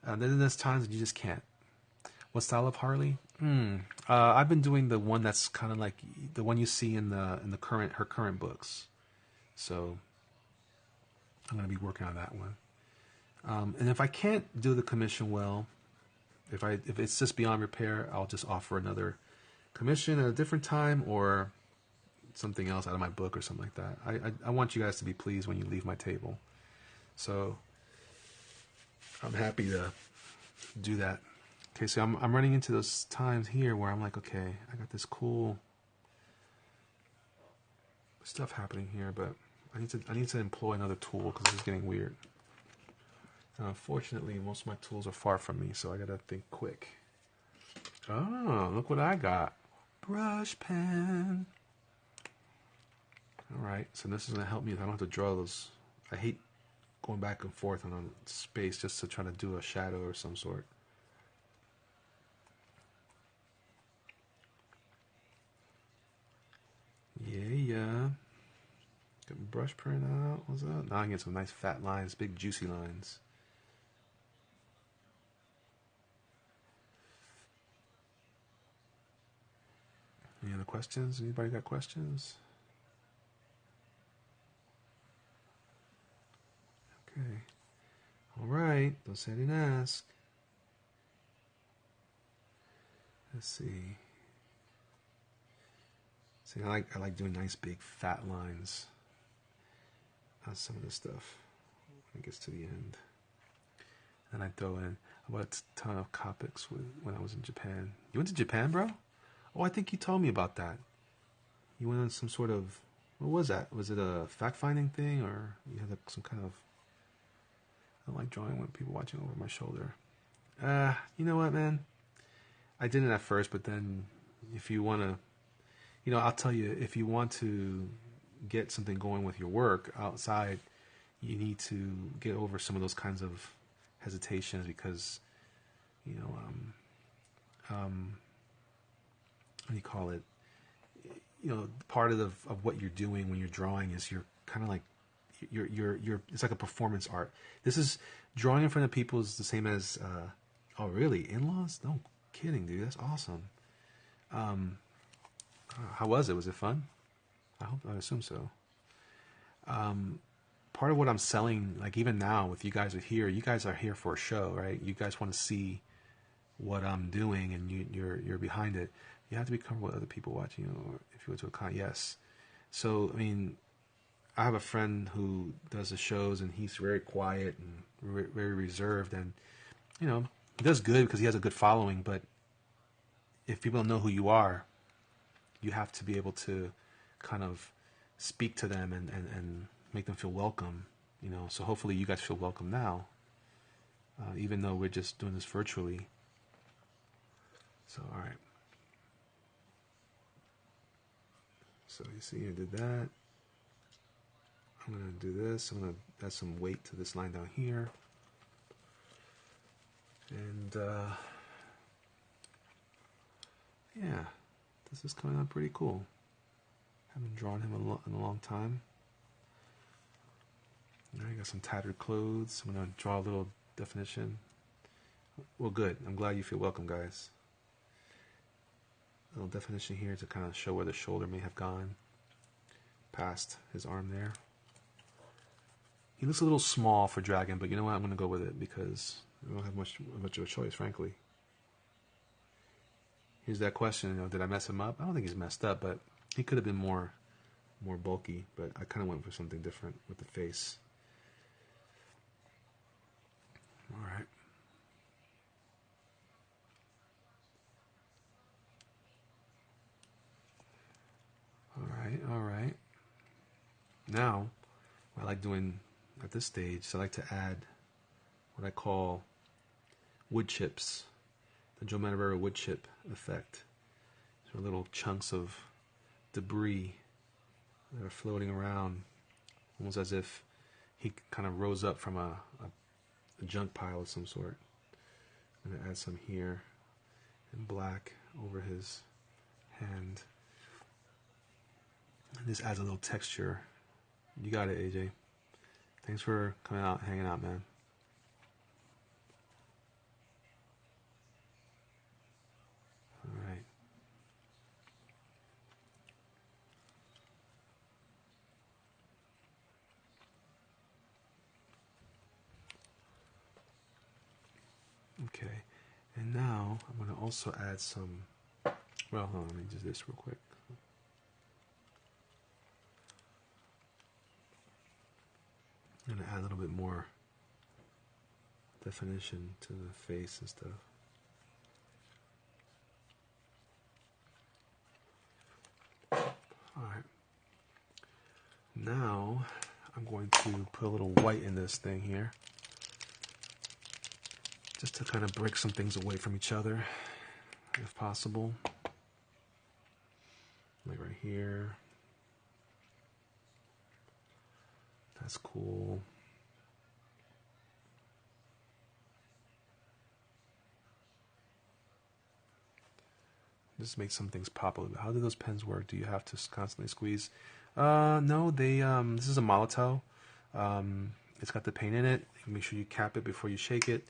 Then there's times that you just can't. What style of Harley? I've been doing the one that's kind of like the one you see in her current books. So I'm going to be working on that one. And if I can't do the commission well, if it's just beyond repair, I'll just offer another commission at a different time, or something else out of my book or something like that. I want you guys to be pleased when you leave my table. So I'm happy to do that. Okay, so I'm running into those times here where I'm like, okay, I got this cool stuff happening here, but I need to employ another tool because this is getting weird. Unfortunately, most of my tools are far from me, so I gotta think quick. Oh, look what I got. Brush pen. Alright, so this is gonna help me if I don't have to draw those. I hate going back and forth on a space just to try to do a shadow or some sort. Yeah. Get my brush print out. What's up? Now I can get some nice fat lines, big juicy lines. Any other questions? Anybody got questions? Okay. All right. Don't say I didn't ask. Let's see. See, I like doing nice big fat lines on some of this stuff when it gets to the end. And I throw in about a ton of Copics when I was in Japan. You went to Japan, bro? Oh, I think you told me about that. You went on some sort of, what was that? Was it a fact-finding thing, or you had some kind of, I don't like drawing when people watching over my shoulder. You know what, man? I did it at first, but then if you want to, I'll tell you, if you want to get something going with your work outside, you need to get over some of those kinds of hesitations because, what do you call it? Part of what you're doing when you're drawing is you're kind of like, you're it's like a performance art. This is drawing in front of people is the same as, oh really? In-laws? No kidding, dude. That's awesome. How was it? Was it fun? I assume so. Part of what I'm selling, like even now with you guys here, you guys are here for a show, right? You guys want to see what I'm doing, and you're behind it. You have to be comfortable with other people watching. If you go to a con, yes. So I mean, I have a friend who does the shows, and he's very quiet and very reserved, and he does good because he has a good following. But if people don't know who you are, you have to be able to kind of speak to them and make them feel welcome, So hopefully you guys feel welcome now, even though we're just doing this virtually. So, all right. So you see I did that. I'm going to do this. I'm going to add some weight to this line down here. And, yeah, this is coming out pretty cool. Haven't drawn him in a long time. I got some tattered clothes. I'm going to draw a little definition. Well, good. I'm glad you feel welcome, guys. A little definition here to kind of show where the shoulder may have gone past his arm there. He looks a little small for Dragon, but you know what? I'm going to go with it because I don't have much of a choice, frankly. Here's that question, did I mess him up? I don't think he's messed up, but he could have been more bulky, but I kind of went for something different with the face. All right. All right. Now, what I like doing at this stage is I like to add what I call wood chips, the Joe Madureira wood chip effect. So little chunks of debris that are floating around, almost as if he kind of rose up from a junk pile of some sort. I'm going to add some here in black over his hand. And this adds a little texture. You got it, AJ. Thanks for coming out, hanging out, man. All right. Okay. And now I'm going to also add some, well, hold on, let me do this real quick. I'm going to add a little bit more definition to the face and stuff. Alright. Now I'm going to put a little white in this thing here, just to kind of break some things away from each other, if possible. Like right here. That's cool. Just make some things pop a little bit. How do those pens work? Do you have to constantly squeeze? No, they. This is a Molotow. It's got the paint in it. Make sure you cap it before you shake it.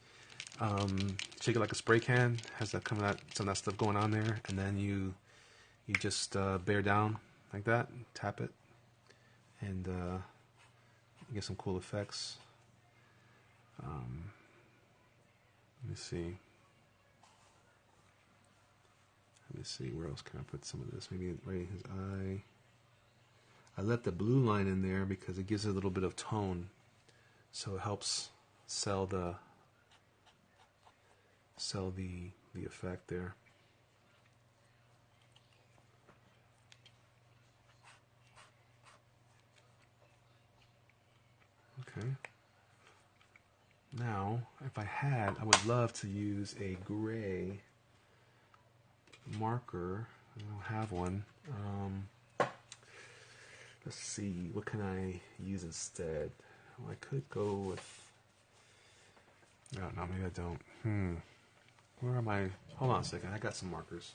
Shake it like a spray can. Has that some of that stuff going on there, and then you just bear down like that, tap it, and you get some cool effects. Let me see. Let me see, where else can I put some of this? Maybe right in his eye. I left the blue line in there because it gives it a little bit of tone, so it helps sell the effect there. Okay. Now, if I would love to use a gray marker. I don't have one. Let's see, what can I use instead? Well, I could go with, I don't know, maybe I don't. Where are my, hold on a second, I got some markers.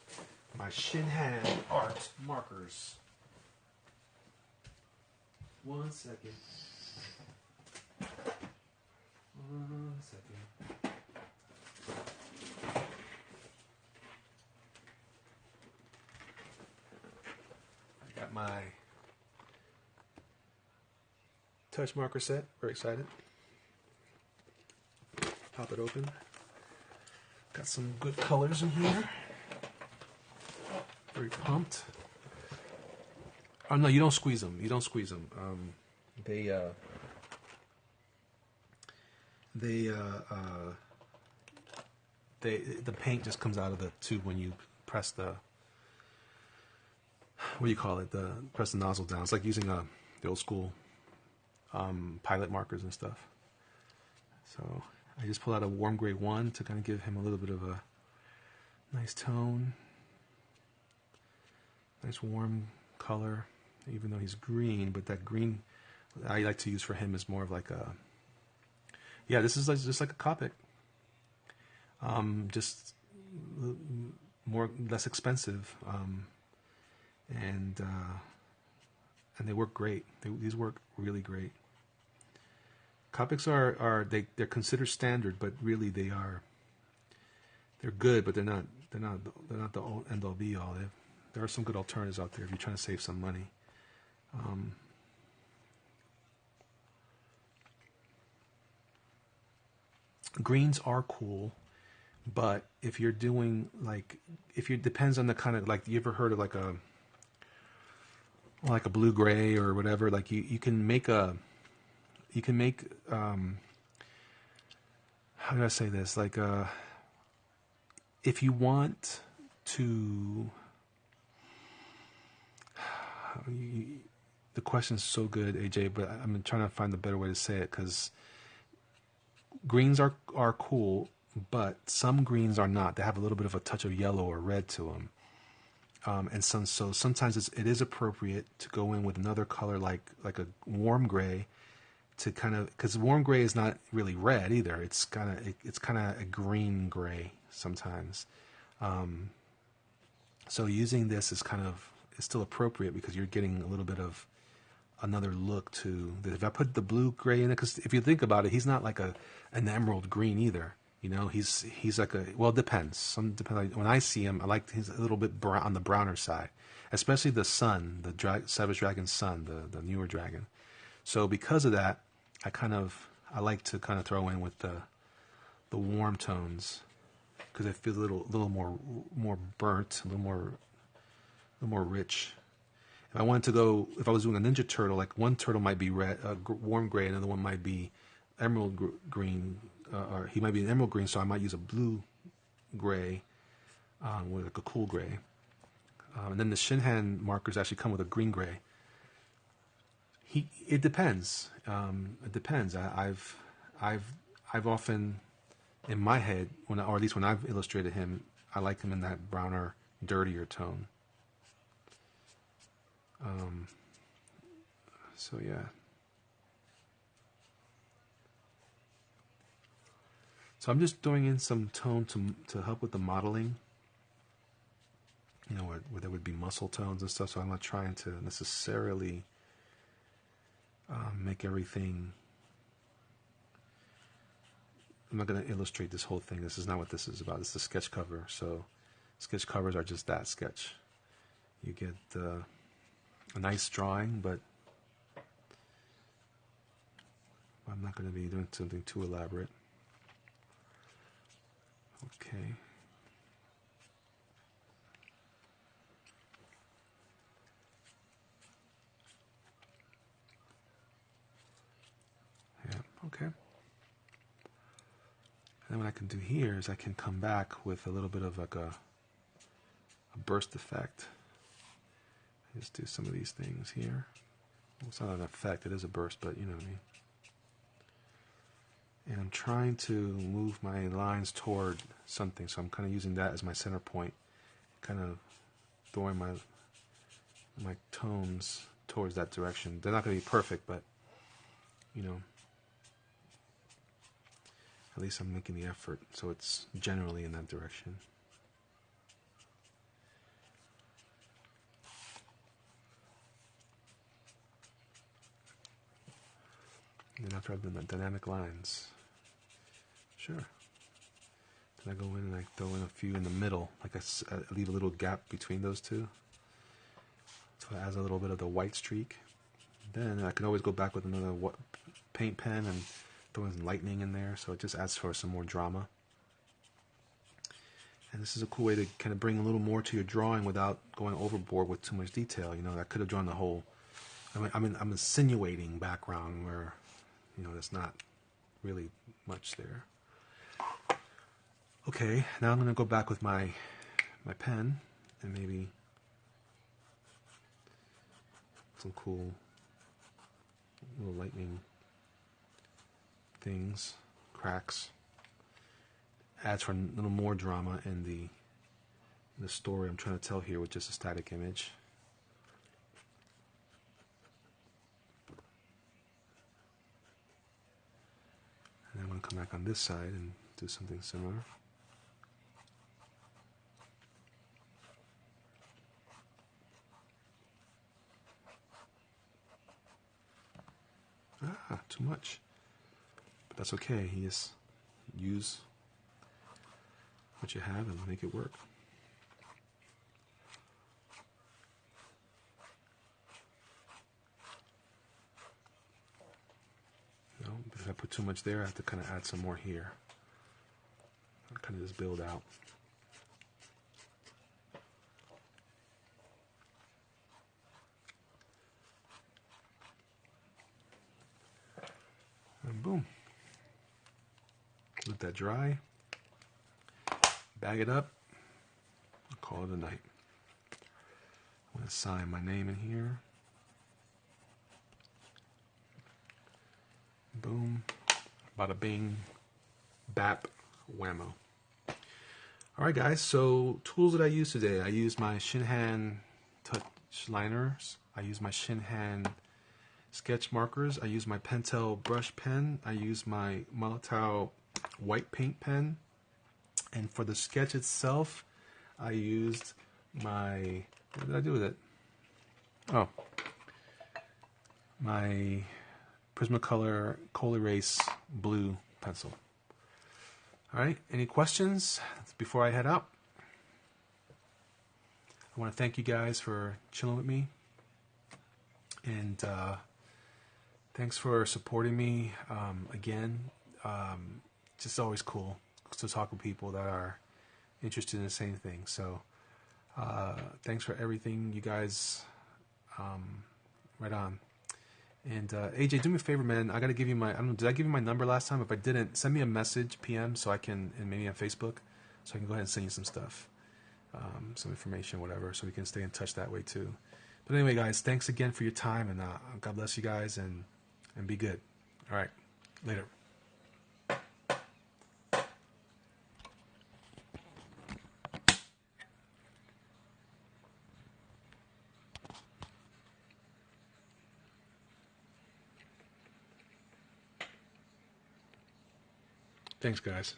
My Shinhan Art markers. 1 second. 1 second. I got my touch marker set. Very excited. Pop it open. Got some good colors in here. Very pumped. Oh no, you don't squeeze them. You don't squeeze them. The paint just comes out of the tube when you press the, what do you call it? Press the nozzle down. It's like using the old school pilot markers and stuff. So I just pulled out a warm gray 1 to kind of give him a little bit of a nice tone, nice warm color, even though he's green. But that green I like to use for him is more of like a, yeah, this is just like a Copic, just less expensive, and they work great. These work really great. Copics they're considered standard, but really they're good, but they're not the end all be all. There are some good alternatives out there if you're trying to save some money. Greens are cool, but if you're doing depends on the kind of, like, you ever heard of like a blue gray or whatever, like you can make how do I say this, like if you want to, the question is so good, AJ, but I'm trying to find the better way to say it, because greens are cool, but some greens are not. They have a little bit of a touch of yellow or red to them. And so sometimes it is appropriate to go in with another color like a warm gray, to kind of, because warm gray is not really red either. It's kind of a green gray sometimes. So using this is still appropriate because you're getting a little bit of another look to. If I put the blue gray in it, because if you think about it, he's not like an emerald green either. You know, he's like it depends. When I see him, I like he's a little bit brown, on the browner side, especially the sun, the Savage Dragon's son, the newer dragon. So because of that, I like to kind of throw in with the warm tones, because it feels a little more burnt, a little more rich. If I was doing a Ninja Turtle, like one turtle might be red, warm gray, another one might be emerald green, or he might be an emerald green, so I might use a blue gray with like a cool gray. And then the Shinhan markers actually come with a green gray. It depends. It depends. I've often, in my head, or at least when I've illustrated him, I like him in that browner, dirtier tone. So yeah. So I'm just throwing in some tone to help with the modeling. you know, where there would be muscle tones and stuff. So I'm not trying to necessarily make everything. I'm not going to illustrate this whole thing. This is not what this is about. This is a sketch cover. So sketch covers are just that, sketch. You get a nice drawing, but I'm not going to be doing something too elaborate. Okay. Yeah, okay. And then what I can do here is I can come back with a little bit of like a burst effect. Just do some of these things here. Well, it's not an effect, it is a burst, but you know what I mean. And I'm trying to move my lines toward something, so I'm kind of using that as my center point, kind of throwing my tones towards that direction. They're not going to be perfect, but you know, at least I'm making the effort, so it's generally in that direction. And then after I've done the dynamic lines, sure. Then I go in and I throw in a few in the middle, like I leave a little gap between those two. So it adds a little bit of the white streak. Then I can always go back with another paint pen and throw in lightning in there, so it just adds for some more drama. And this is a cool way to kind of bring a little more to your drawing without going overboard with too much detail. You know, I could have drawn the whole. I'm insinuating background where, you know, there's not really much there. Okay, now I'm going to go back with my pen and maybe some cool little lightning things, cracks. Adds for a little more drama in the story I'm trying to tell here with just a static image. And I'm going to come back on this side and do something similar. Too much. But that's okay. You just use what you have and make it work. You know, if I put too much there, I have to kind of add some more here. I'll kind of just build out. And boom. Let that dry. Bag it up. Call it a night. I'm going to sign my name in here. Boom. Bada bing. Bap. Whammo. Alright guys, so tools that I use today. I use my Shinhan touch liners. I use my Shinhan sketch markers. I use my Pentel brush pen. I use my Molotow white paint pen. And for the sketch itself, I used my, what did I do with it? Oh, my Prismacolor Coal Erase blue pencil. All right, any questions before I head out? I want to thank you guys for chilling with me. And thanks for supporting me again. Just always cool to talk with people that are interested in the same thing. So thanks for everything, you guys. Right on. And AJ, do me a favor, man. I gotta give you my. I don't know. Did I give you my number last time? If I didn't, send me a message, PM, so I can, and maybe on Facebook, so I can go ahead and send you some stuff, some information, whatever, so we can stay in touch that way too. But anyway, guys, thanks again for your time, and God bless you guys, and be good. All right, later. Thanks, guys.